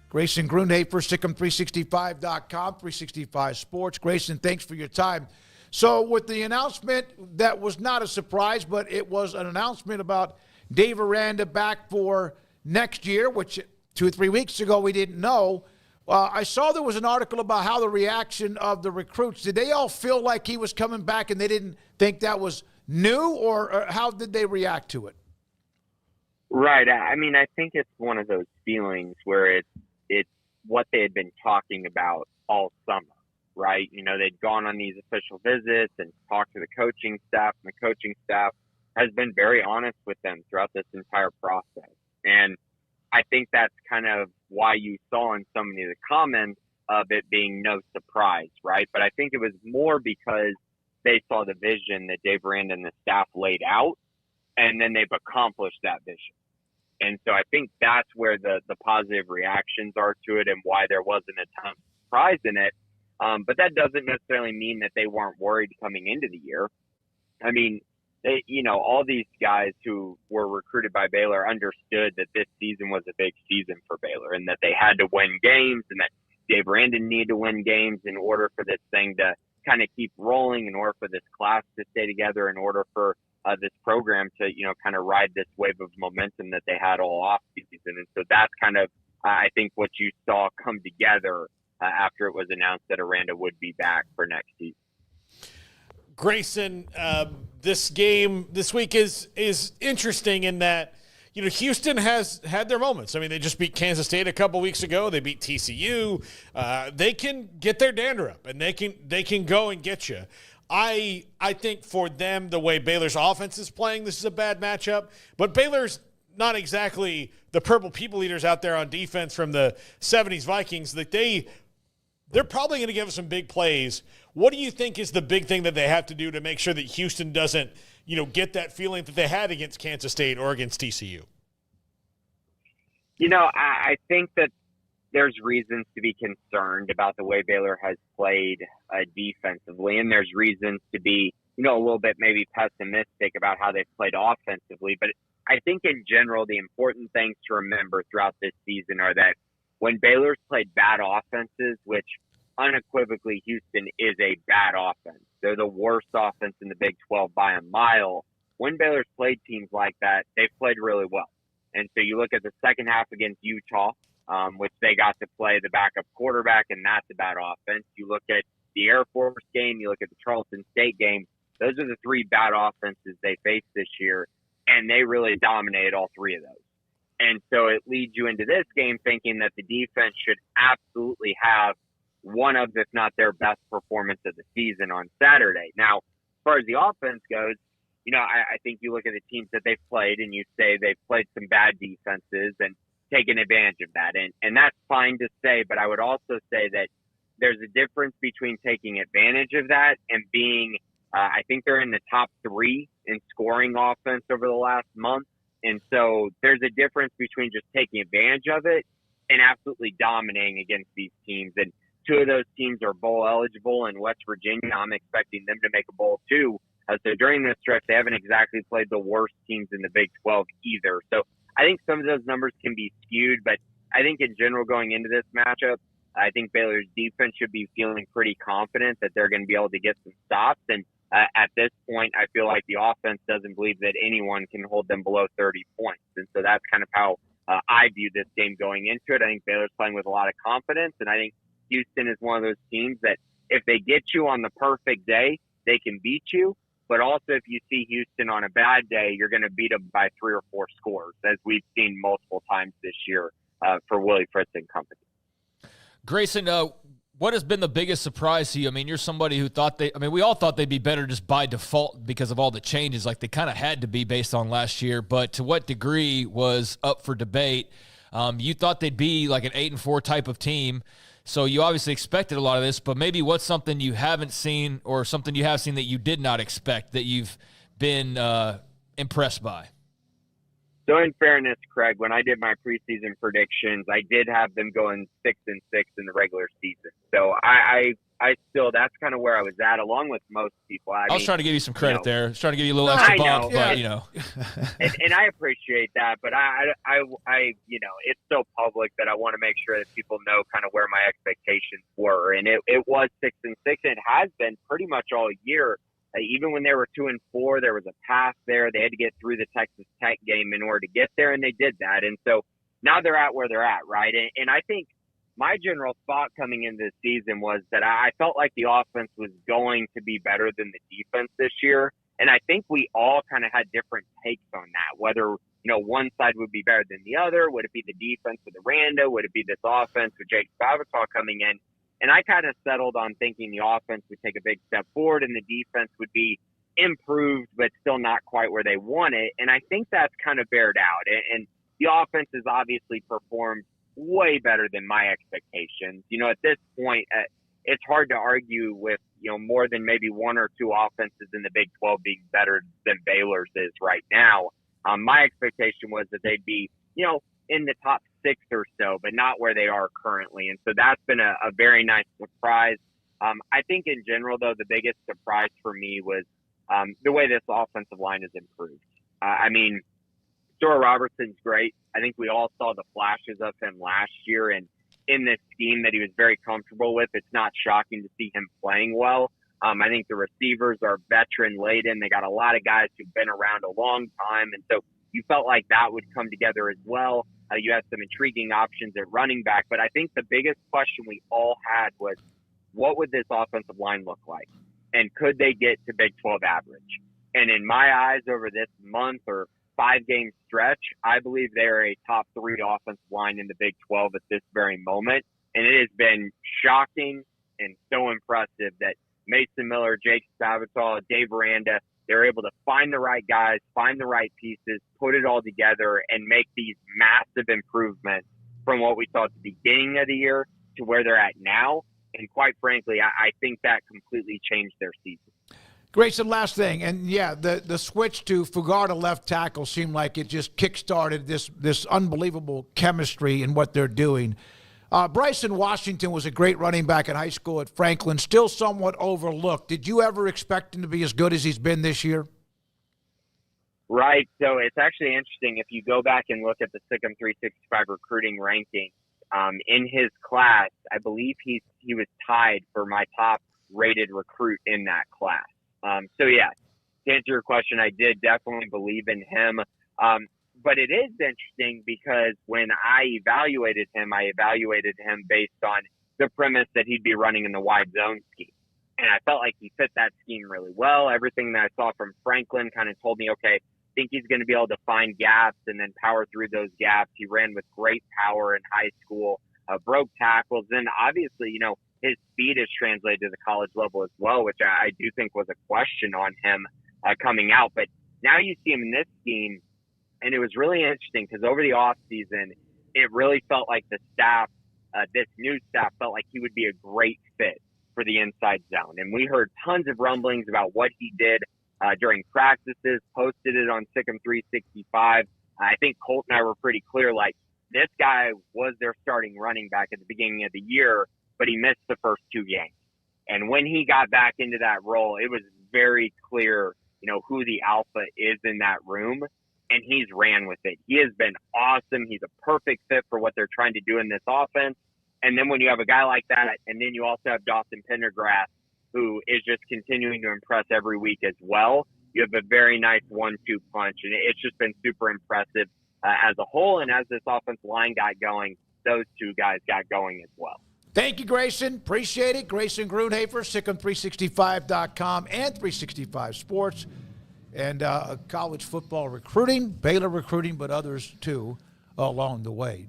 Grayson Grundhoefer, Sickham365.com, 365 Sports. Grayson, thanks for your time. So with the announcement, that was not a surprise, but it was an announcement about Dave Aranda back for next year, which 2 or 3 weeks ago we didn't know. I saw there was an article about how the reaction of the recruits, did they all feel like he was coming back and they didn't think that was new, or how did they react to it? Right. I mean, I think it's one of those feelings where it's what they had been talking about all summer, right? You know, they'd gone on these official visits and talked to the coaching staff, and the coaching staff has been very honest with them throughout this entire process. And I think that's kind of why you saw in so many of the comments of it being no surprise, right? But I think it was more because they saw the vision that Dave Aranda and the staff laid out, and then they've accomplished that vision. And so I think that's where the positive reactions are to it and why there wasn't a ton of surprise in it. But that doesn't necessarily mean that they weren't worried coming into the year. I mean, all these guys who were recruited by Baylor understood that this season was a big season for Baylor and that they had to win games and that Dave Aranda needed to win games in order for this thing to kind of keep rolling, in order for this class to stay together, in order for this program to, kind of ride this wave of momentum that they had all off season. And so that's kind of, I think, what you saw come together after it was announced that Aranda would be back for next season. Grayson, this game this week is interesting in that, Houston has had their moments. I mean, they just beat Kansas State a couple weeks ago. They beat TCU. They can get their dander up, and they can go and get you. I think for them, the way Baylor's offense is playing, this is a bad matchup. But Baylor's not exactly the purple people eaters out there on defense from the 70s Vikings. That they're probably going to give us some big plays. What do you think is the big thing that they have to do to make sure that Houston doesn't, get that feeling that they had against Kansas State or against TCU? I think that there's reasons to be concerned about the way Baylor has played defensively, and there's reasons to be, a little bit maybe pessimistic about how they've played offensively. But I think in general, the important things to remember throughout this season are that when Baylor's played bad offenses, which unequivocally Houston is a bad offense, they're the worst offense in the Big 12 by a mile. When Baylor's played teams like that, they've played really well. And so you look at the second half against Utah, which they got to play the backup quarterback, and that's a bad offense. You look at the Air Force game, you look at the Charleston State game, those are the three bad offenses they faced this year, and they really dominated all three of those. And so it leads you into this game thinking that the defense should absolutely have one of, if not their best performance of the season on Saturday. Now, as far as the offense goes, I think you look at the teams that they've played and you say they've played some bad defenses and taken advantage of that. And that's fine to say, but I would also say that there's a difference between taking advantage of that and being, I think they're in the top 3 in scoring offense over the last month. And so there's a difference between just taking advantage of it and absolutely dominating against these teams. And 2 of those teams are bowl eligible, and West Virginia, I'm expecting them to make a bowl too. So during this stretch, they haven't exactly played the worst teams in the Big 12 either. So I think some of those numbers can be skewed, but I think in general going into this matchup, I think Baylor's defense should be feeling pretty confident that they're going to be able to get some stops. And at this point, I feel like the offense doesn't believe that anyone can hold them below 30 points. And so that's kind of how I view this game going into it. I think Baylor's playing with a lot of confidence, and I think Houston is one of those teams that if they get you on the perfect day, they can beat you. But also if you see Houston on a bad day, you're going to beat them by 3 or 4 scores, as we've seen multiple times this year for Willie Fritz and company. Grayson, what has been the biggest surprise to you? I mean, you're somebody who thought we all thought they'd be better just by default because of all the changes, like they kind of had to be based on last year, but to what degree was up for debate. You thought they'd be like an 8-4 type of team. So you obviously expected a lot of this, but maybe what's something you haven't seen or something you have seen that you did not expect that you've been impressed by? So in fairness, Craig, when I did my preseason predictions, I did have them going 6-6 in the regular season. So I that's kind of where I was at, along with most people. I was trying to give you some credit there. I was trying to give you a little I extra know. bump, Yeah. but, you know. and I appreciate that, but I, it's so public that I want to make sure that people know kind of where my expectations were. And it was 6-6, and it has been pretty much all year. Even when they were 2-4, there was a path there. They had to get through the Texas Tech game in order to get there, and they did that. And so now they're at where they're at, right? And I think my general thought coming into this season was that I felt like the offense was going to be better than the defense this year. And I think we all kind of had different takes on that, whether, one side would be better than the other. Would it be the defense with Aranda? Would it be this offense with Jake Spavital coming in? And I kind of settled on thinking the offense would take a big step forward and the defense would be improved, but still not quite where they want it. And I think that's kind of bared out. And the offense has obviously performed way better than my expectations. At this point, it's hard to argue with, more than maybe one or two offenses in the Big 12 being better than Baylor's is right now. My expectation was that they'd be, in the top 6 or so, but not where they are currently. And so that's been a very nice surprise. I think in general, though, the biggest surprise for me was the way this offensive line has improved. Sora Robertson's great. I think we all saw the flashes of him last year, and in this scheme that he was very comfortable with, it's not shocking to see him playing well. I think the receivers are veteran-laden. They got a lot of guys who've been around a long time, and so you felt like that would come together as well. You had some intriguing options at running back, but I think the biggest question we all had was, what would this offensive line look like? And could they get to Big 12 average? And in my eyes, over this month or 5-game stretch, I believe they're a top 3 offensive line in the Big 12 at this very moment. And it has been shocking and so impressive that Mason Miller, Jake Spavital, Dave Aranda, they're able to find the right guys, find the right pieces, put it all together, and make these massive improvements from what we saw at the beginning of the year to where they're at now. And quite frankly, I think that completely changed their season. Grayson, last thing, and yeah, the switch to Fugar to left tackle seemed like it just kick-started this unbelievable chemistry in what they're doing. Bryson Washington was a great running back in high school at Franklin, still somewhat overlooked. Did you ever expect him to be as good as he's been this year? Right. So it's actually interesting. If you go back and look at the Sikkim 365 recruiting ranking, in his class, I believe he was tied for my top rated recruit in that class. So yeah, to answer your question, I did definitely believe in him. But it is interesting because when I evaluated him based on the premise that he'd be running in the wide zone scheme. And I felt like he fit that scheme really well. Everything that I saw from Franklin kind of told me, okay, I think he's going to be able to find gaps and then power through those gaps. He ran with great power in high school, broke tackles. And obviously, his speed is translated to the college level as well, which I do think was a question on him coming out. But now you see him in this scheme, and it was really interesting because over the offseason, it really felt like the staff, this new staff, felt like he would be a great fit for the inside zone. And we heard tons of rumblings about what he did during practices, posted it on Sikkim 365. I think Colt and I were pretty clear, like, this guy was their starting running back at the beginning of the year, but he missed the first 2 games. And when he got back into that role, it was very clear, who the alpha is in that room. And he's ran with it. He has been awesome. He's a perfect fit for what they're trying to do in this offense. And then when you have a guy like that, and then you also have Dawson Pendergrass, who is just continuing to impress every week as well, you have a very nice 1-2 punch. And it's just been super impressive as a whole. And as this offensive line got going, those 2 guys got going as well. Thank you, Grayson. Appreciate it. Grayson Grundhoefer, Sikkim365.com and 365 Sports. And college football recruiting, Baylor recruiting, but others too along the way.